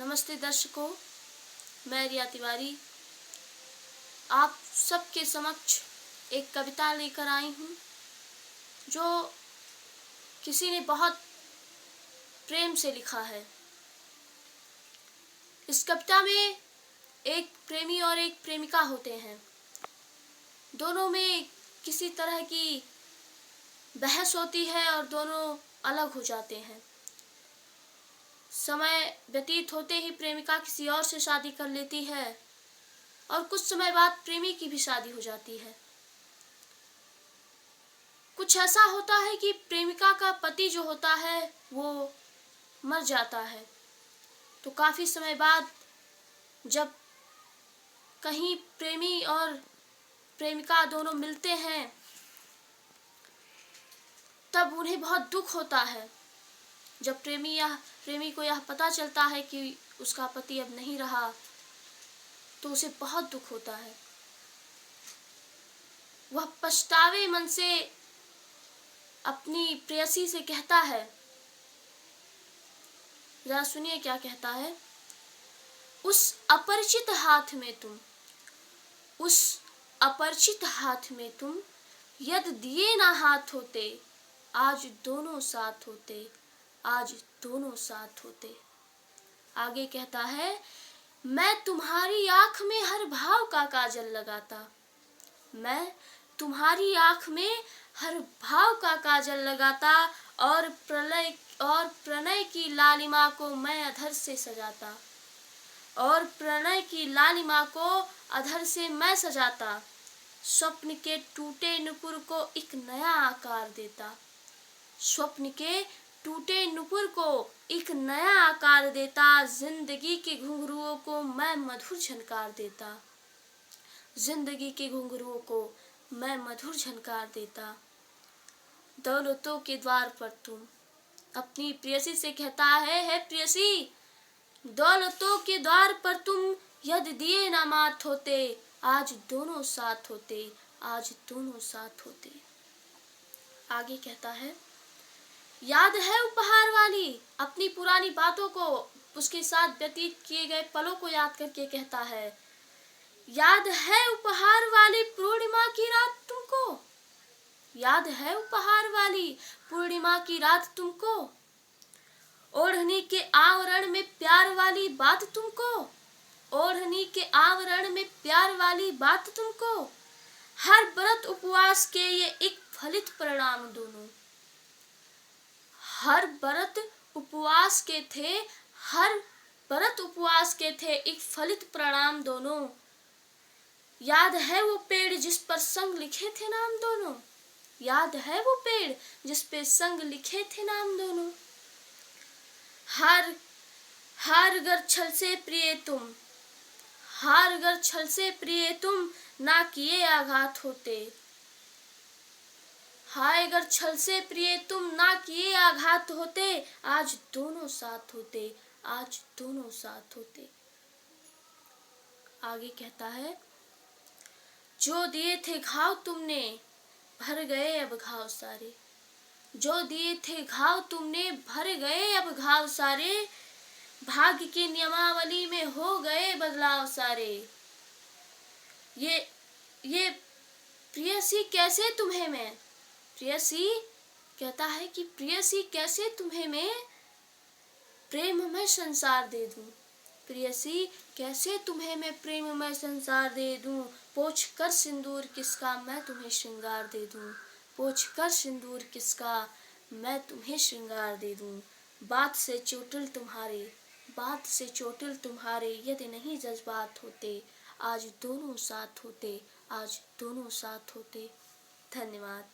नमस्ते दर्शकों, मैं रिया तिवारी आप सबके समक्ष एक कविता लेकर आई हूँ जो किसी ने बहुत प्रेम से लिखा है। इस कविता में एक प्रेमी और एक प्रेमिका होते हैं। दोनों में किसी तरह की बहस होती है और दोनों अलग हो जाते हैं। समय व्यतीत होते ही प्रेमिका किसी और से शादी कर लेती है और कुछ समय बाद प्रेमी की भी शादी हो जाती है। कुछ ऐसा होता है कि प्रेमिका का पति जो होता है वो मर जाता है, तो काफी समय बाद जब कहीं प्रेमी और प्रेमिका दोनों मिलते हैं तब उन्हें बहुत दुख होता है। जब प्रेमी को यह पता चलता है कि उसका पति अब नहीं रहा तो उसे बहुत दुख होता है। वह पछतावे मन से अपनी प्रेयसी से कहता है, जरा सुनिए क्या कहता है। उस अपरिचित हाथ में तुम यदि दिए ना हाथ होते, आज दोनों साथ होते, आज दोनों साथ होते। आगे कहता है, मैं तुम्हारी आंख में हर भाव का काजल लगाता, मैं तुम्हारी आंख में हर भाव का काजल लगाता और प्रणय की लालिमा को मैं अधर से सजाता, और प्रणय की लालिमा को अधर से मैं सजाता। स्वप्न के टूटे नुपुर को एक नया आकार देता, स्वप्न के टूटे नुपुर को एक नया आकार देता। जिंदगी के घुंघरुओं को मैं मधुर झनकार देता, जिंदगी के घुंघरुओं को मैं मधुर झनकार देता। दौलतों के द्वार पर तुम, अपनी प्रेयसी से कहता है प्रेयसी, दौलतों के द्वार पर तुम यदि दिए ना मात होते, आज दोनों साथ होते, आज दोनों साथ होते। आगे कहता है, याद है उपहार वाली, अपनी पुरानी बातों को, उसके साथ व्यतीत किए गए पलों को याद करके कहता है, याद है उपहार वाली पूर्णिमा की रात तुमको, याद है उपहार वाली पूर्णिमा की रात तुमको, ओढ़नी के आवरण में प्यार वाली बात तुमको, ओढ़नी के आवरण में प्यार वाली बात तुमको। हर व्रत उपवास के ये एक फलित परिणाम दोनों, हर व्रत उपवास के थे, हर व्रत उपवास के थे एक फलित परिणाम दोनों। याद है वो पेड़ जिस पर संग लिखे थे नाम दोनों, याद है वो पेड़ जिस पे संग लिखे थे नाम दोनों। हार गर छल से प्रिय तुम, हार गर छल से प्रिय तुम ना किए आघात होते, हाय गर छल से प्रिय तुम ना किए आघात होते, आज दोनों साथ होते, आज दोनों साथ होते। आगे कहता है, जो दिए थे घाव तुमने भर गए अब घाव सारे, जो दिए थे घाव तुमने भर गए अब घाव सारे, भाग्य की नियमावली में हो गए बदलाव सारे। ये प्रेयसी कैसे तुम्हें मैं, प्रेयसी कहता है कि प्रेयसी कैसे तुम्हें मैं प्रेम में संसार दे दूं, प्रेयसी कैसे तुम्हें मैं प्रेम में संसार दे दूं। पोंछ कर सिंदूर किसका मैं तुम्हें श्रृंगार दे दूं, पोंछ कर सिंदूर किसका मैं तुम्हें श्रृंगार दे दूं। बात से चोटिल तुम्हारे, बात से चोटिल तुम्हारे यदि नहीं जज्बात होते, आज दोनों साथ होते, आज दोनों साथ होते। धन्यवाद।